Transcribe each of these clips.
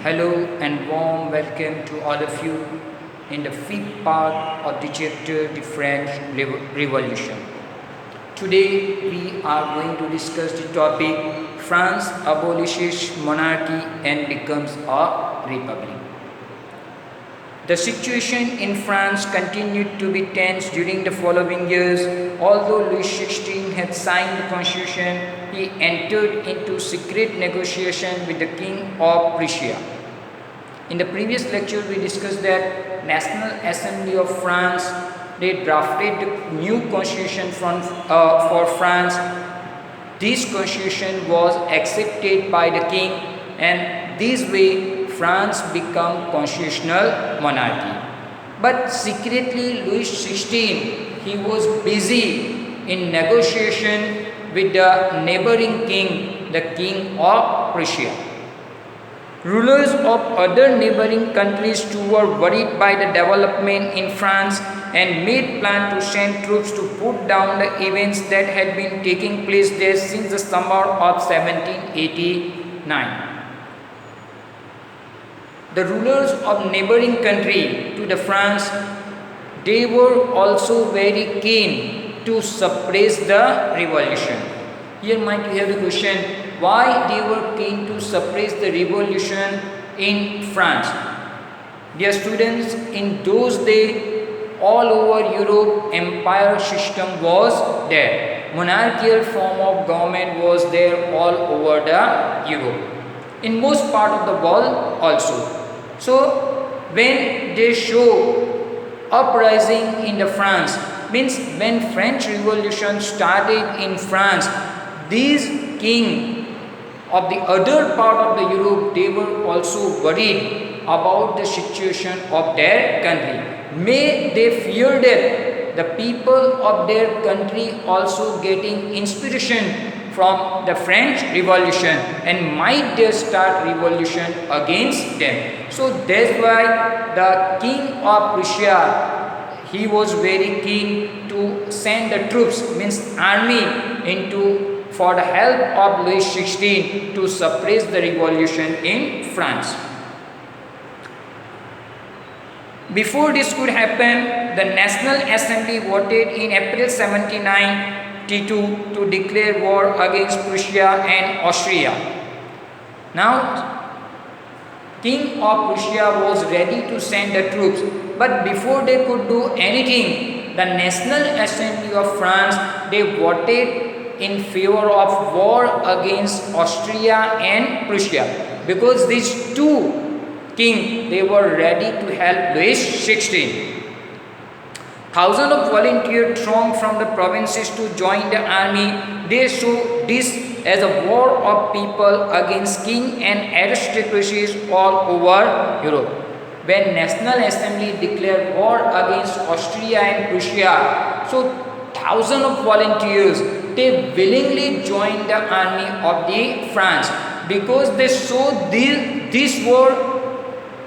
Hello and warm welcome to all of you in the fifth part of the chapter The French Revolution. Today we are going to discuss the topic France abolishes monarchy and becomes a republic. The situation in France continued to be tense during the following years. Although Louis XVI had signed the constitution, he entered into secret negotiation with the King of Prussia. In the previous lecture, we discussed that National Assembly of France, they drafted the new constitution for France. This constitution was accepted by the king, and this way France became constitutional monarchy. But secretly Louis XVI, he was busy in negotiation with the neighboring king, the King of Prussia. Rulers of other neighboring countries too were worried by the development in France and made plans to send troops to put down the events that had been taking place there since the summer of 1789. The rulers of neighboring country to the France, they were also very keen to suppress the revolution. Here might you have the question, why they were keen to suppress the revolution in France? Dear students, in those days, all over Europe, empire system was there. Monarchical form of government was there all over the Europe. In most part of the world also. So when they show uprising in the France, means when French Revolution started in France, these king of the other part of the Europe, they were also worried about the situation of their country. May they fear that the people of their country also getting inspiration from the French Revolution and might they start revolution against them. So that's why the King of Prussia, he was very keen to send the troops, means army, into for the help of Louis XVI to suppress the revolution in France. Before this could happen, the National Assembly voted in April 1792 to declare war against Prussia and Austria. Now, King of Prussia was ready to send the troops, but before they could do anything, the National Assembly of France, they voted in favor of war against Austria and Prussia, because these two kings, they were ready to help Louis XVI. Thousands of volunteers thronged from the provinces to join the army. They saw this as a war of people against king and aristocracies all over Europe. When National Assembly declared war against Austria and Prussia, so thousands of volunteers, they willingly joined the army of the France because they saw this war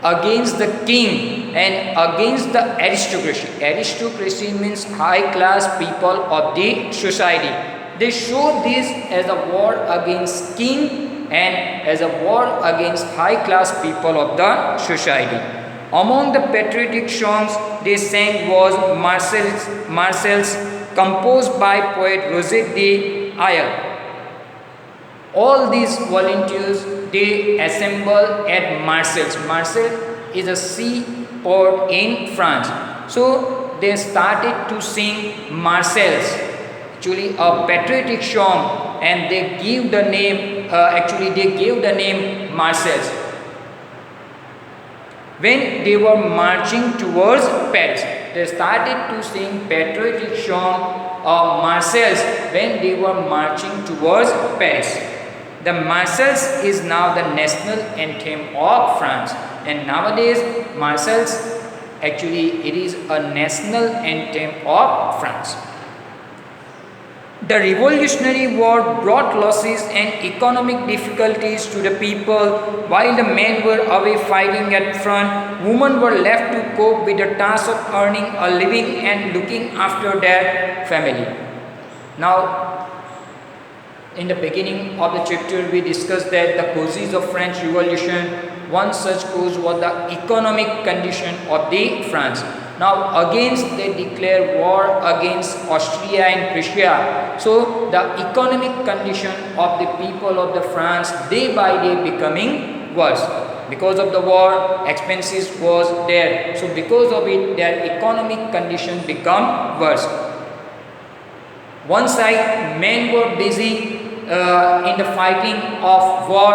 against the king and against the aristocracy. Aristocracy means high class people of the society. They show this as a war against king and as a war against high class people of the society. Among the patriotic songs they sang was Marseillaise, composed by poet Rosette de Aille. All these volunteers, they assemble at Marseille. Marseille is a seaport in France. So they started to sing Marseillaise, actually a patriotic song, and they gave the name. They gave the name Marseillaise. When they were marching towards Paris, they started to sing patriotic song Marseillaise when they were marching towards Paris. The Marseillaise is now the national anthem of France, and nowadays Marseillaise, actually it is a national anthem of France. The Revolutionary War brought losses and economic difficulties to the people. While the men were away fighting at front, women were left to cope with the task of earning a living and looking after their family. Now, in the beginning of the chapter, we discussed that the causes of French Revolution. One such cause was the economic condition of the France. Now, against they declare war against Austria and Prussia. So, the economic condition of the people of the France day by day becoming worse. Because of the war, expenses was there. So, because of it, their economic condition become worse. One side, men were busy in the fighting of war.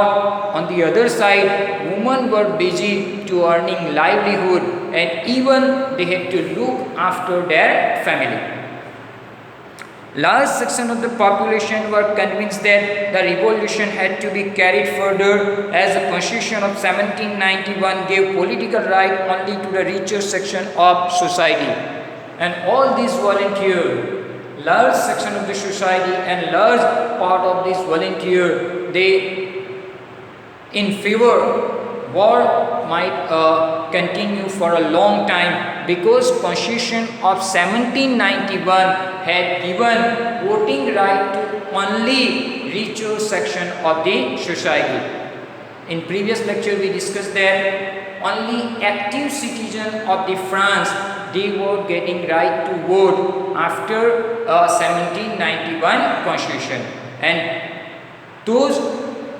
On the other side, women were busy to earning livelihood, and even they had to look after their family. Large section of the population were convinced that the revolution had to be carried further, as the Constitution of 1791 gave political right only to the richer section of society. And all these volunteers, large section of the society and large part of this volunteer, they in favor war might continue for a long time, because Constitution of 1791 had given voting right to only richer section of the society. In previous lecture we discussed that only active citizens of the France, they were getting right to vote after 1791 Constitution, and those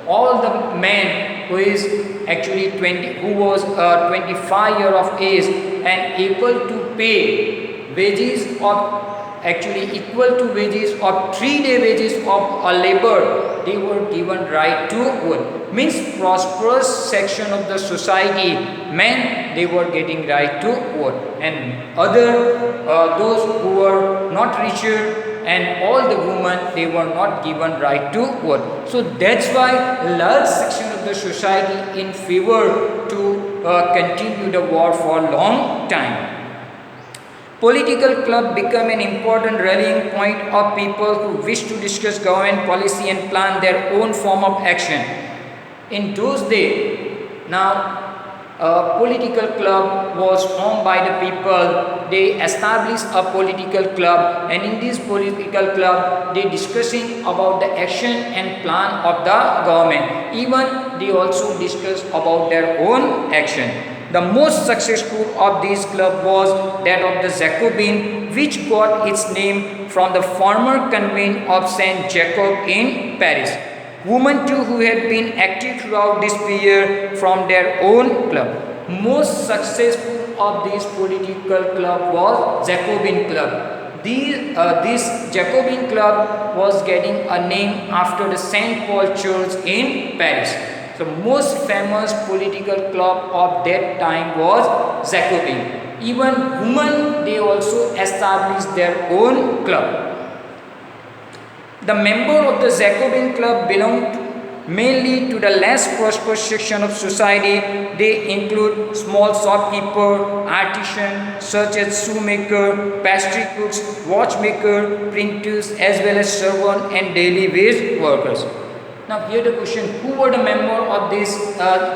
all the men who is actually 25 year of age and able to pay wages of actually equal to wages of 3-day wages of a labor, they were given right to vote. Means prosperous section of the society, men, they were getting right to vote, and other those who were not richer and all the women, they were not given right to vote. So that's why large section of the society in favor to continue the war for a long time. Political club become an important rallying point of people who wish to discuss government policy and plan their own form of action. In those days, now a political club was formed by the people. They established a political club, and in this political club they discussing about the action and plan of the government. Even they also discuss about their own action. The most successful of these club was that of the Jacobin, which got its name from the former convent of Saint Jacob in Paris. Women too, who had been active throughout this period from their own club. Most successful of this political club was Jacobin club. This Jacobin club was getting a name after the Saint Paul Church in Paris. The most famous political club of that time was Jacobin. Even women, they also established their own club. The member of the Jacobin club belonged mainly to the less prosperous section of society. They include small shopkeeper, artisan such as shoemaker, pastry cooks, watchmaker, printers, as well as servant and daily wage workers. Now here the question, who were the member of this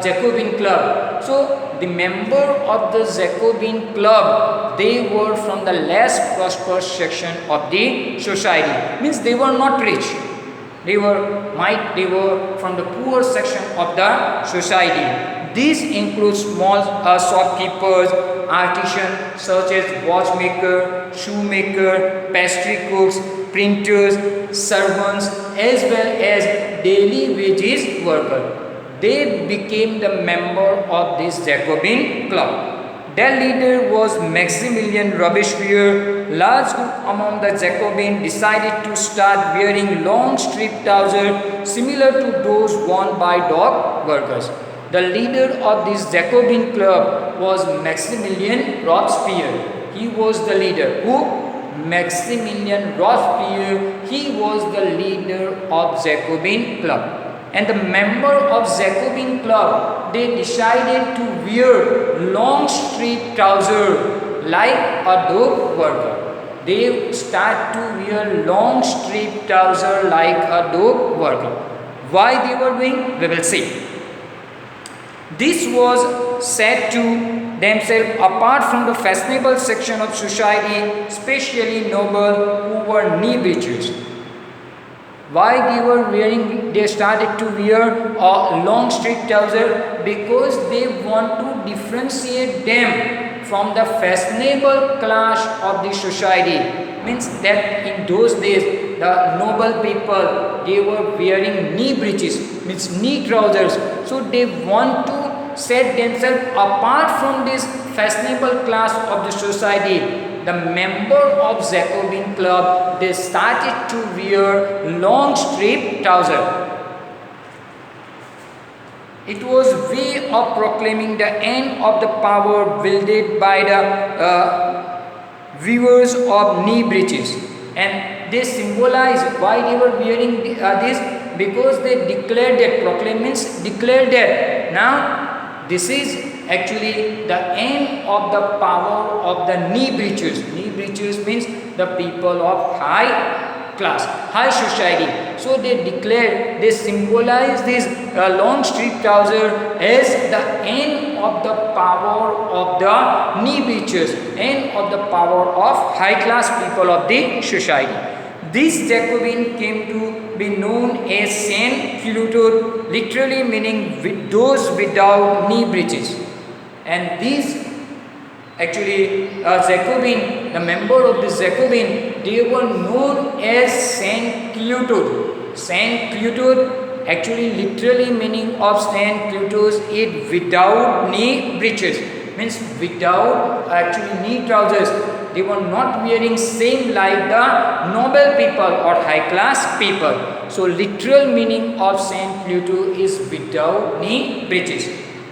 Jacobin club? So the member of the Jacobin club, they were from the less prosperous section of the society. Means they were not rich. They were from the poor section of the society. These include small shopkeepers, artisans such as watchmaker, shoemaker, pastry cooks, printers, servants, as well as daily wages workers. They became the member of this Jacobin club. Their leader was Maximilien Robespierre. Large group among the Jacobins decided to start wearing long striped trousers similar to those worn by dock workers. The leader of this Jacobin club was Maximilien Robespierre. He was the leader. Who? Maximilien Robespierre. He was the leader of Jacobin club. And the member of Jacobin club, they decided to wear long striped trousers like a dock worker. they start to wear long strip trousers like a dog worker. Why they were doing? We will see. This was set to themselves apart from the fashionable section of society, especially noble who were knee breeches. Why they started to wear a long straight trouser? Because they want to differentiate them from the fashionable class of the society. Means that in those days the noble people, they were wearing knee breeches, means knee trousers. So they want to set themselves apart from this fashionable class of the society. The member of Jacobin club, they started to wear long strip trousers. It was way of proclaiming the end of the power wielded by the wearers of knee breeches, and they symbolize why they were wearing this, because they declared that, proclaim means declared that now this is actually the end of the power of the knee breeches. Knee breeches means the people of high class, high society. So they declared, they symbolize this long strip trouser as the end of the power of the knee breeches, end of the power of high class people of the society. This Jacobin came to be known as Saint Clotilde, literally meaning with those without knee breeches. And these actually Jacobin, the member of the Jacobin, they were known as Saint Clotilde. Saint Clotilde actually literally meaning of Saint Clotilde is without knee breeches, means without actually knee trousers. They were not wearing same like the noble people or high class people. So literal meaning of Saint Clotilde is without knee breeches.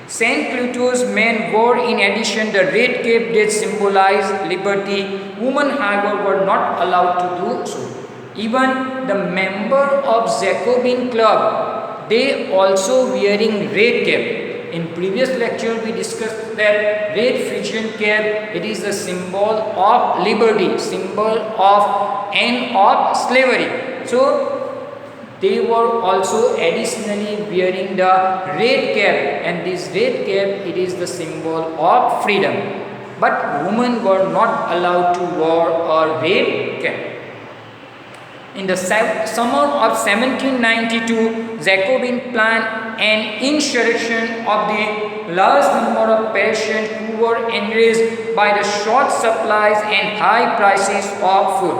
Saint Clotilde's men wore in addition the red cape that symbolized liberty. Women, however, were not allowed to do so. Even the member of Jacobin club, they also wearing red cape. In previous lecture, we discussed that red Phrygian cap, it is the symbol of liberty, symbol of end of slavery. So they were also additionally wearing the red cap, and this red cap, it is the symbol of freedom. But women were not allowed to wear a red cap. In the summer of 1792, Jacobin planned an insurrection of the large number of Parisians who were enraged by the short supplies and high prices of food.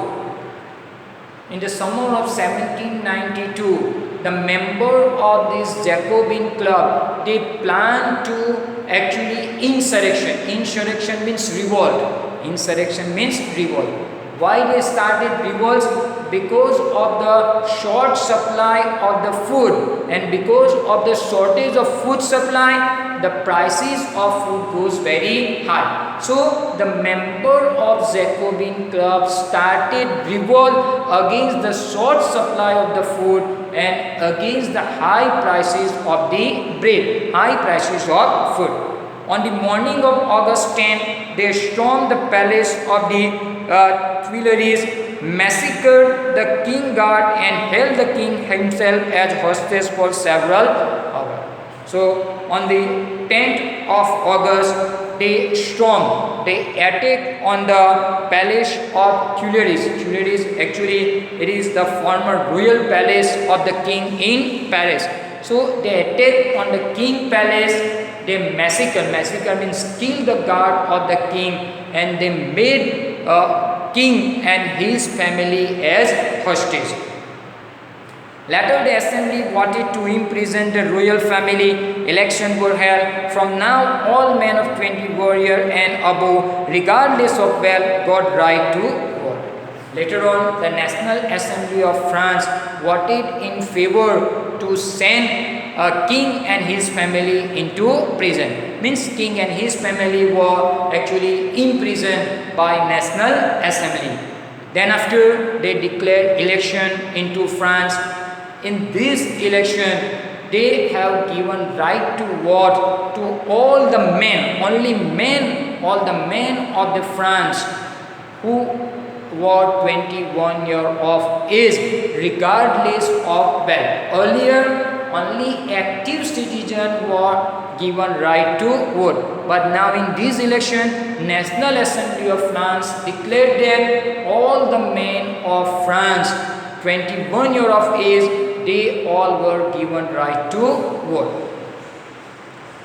In the summer of 1792, the member of this Jacobin club, they planned to actually insurrection. Insurrection means revolt. Insurrection means revolt. Why they started revolts? Because of the short supply of the food, and because of the shortage of food supply, the prices of food goes very high. So the member of Jacobin club started revolt against the short supply of the food and against the high prices of the bread, high prices of food. On the morning of August 10, they stormed the palace of the Tuileries, massacred the king guard, and held the king himself as hostage for several hours. So on the 10th of August, they stormed, they attacked on the palace of Tuileries. Tuileries actually, it is the former royal palace of the king in Paris. So they attacked on the king palace, they massacred, massacre means kill the guard of the king, and they made king and his family as hostage. Later the assembly wanted to imprison the royal family. Elections were held. From now all men of 20 warrior and above, regardless of wealth, got right to vote. Later on, the National Assembly of France voted in favor to send a king and his family into prison. Means king and his family were actually imprisoned by National Assembly. Then after they declared election into France. In this election, they have given right to vote to all the men, only men, all the men of the France who were 21 years of age regardless of wealth. Earlier, only active citizens were given right to vote. But now in this election, National Assembly of France declared that all the men of France 21 years of age, they all were given right to vote.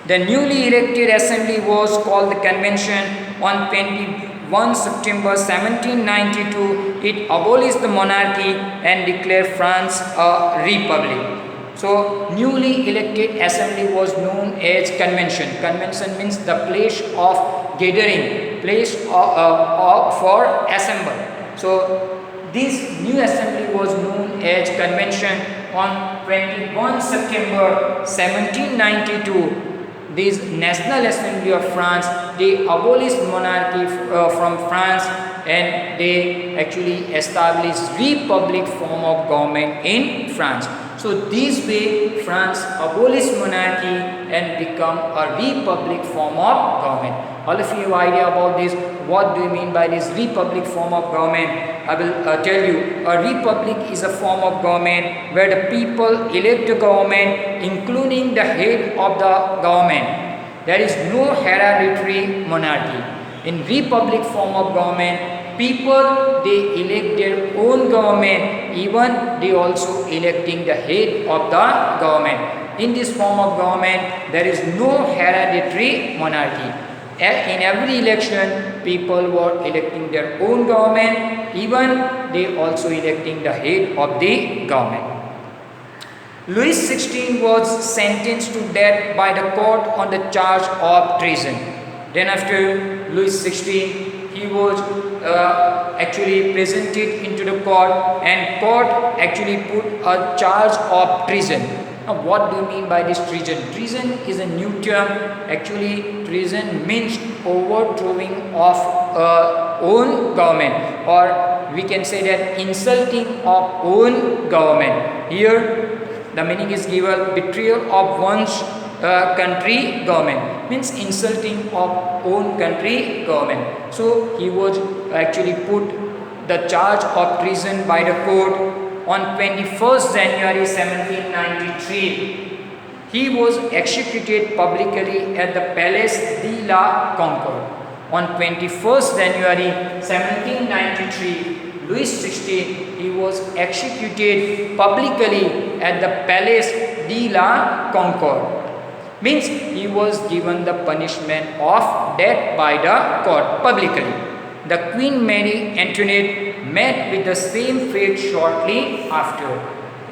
The newly elected assembly was called the convention on 21 September 1792. It abolished the monarchy and declared France a republic. So, newly elected assembly was known as convention. Convention means the place of gathering, place for assembly. So, this new assembly was known as convention on 21 September 1792. This National Assembly of France, they abolished monarchy from France and they actually established republic form of government in France. So this way France abolished monarchy and become a republic form of government. All of you have idea about this. What do you mean by this republic form of government? I will tell you. A republic is a form of government where the people elect the government, including the head of the government. There is no hereditary monarchy. In republic form of government, people they elect their own government, even they also electing the head of the government. In this form of government, there is no hereditary monarchy. In every election, people were electing their own government, even they also electing the head of the government. Louis XVI was sentenced to death by the court on the charge of treason. Then after Louis XVI, he was actually presented into the court and court actually put a charge of treason. Now what do you mean by this treason? Treason is a new term. Actually treason means overthrowing of own government, or we can say that insulting of own government. Here the meaning is given betrayal of one's country government, means insulting of own country government. So he was actually put the charge of treason by the court on 21st January 1793. He was executed publicly at the Place de la Concorde. On 21st January 1793, Louis XVI, he was executed publicly at the Place de la Concorde. Means he was given the punishment of death by the court publicly. The Queen Mary Antoinette met with the same fate shortly after.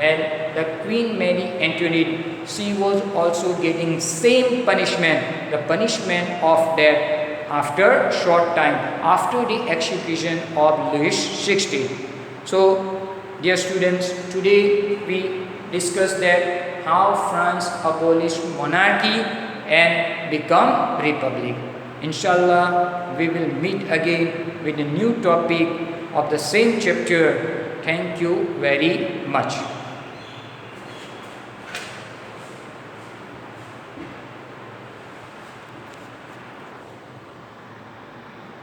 And the Queen Mary Antoinette, she was also getting same punishment, the punishment of death after short time, after the execution of Louis XVI. So, dear students, today we discussed that how France abolished monarchy and become republic. Inshallah, we will meet again with a new topic of the same chapter. Thank you very much.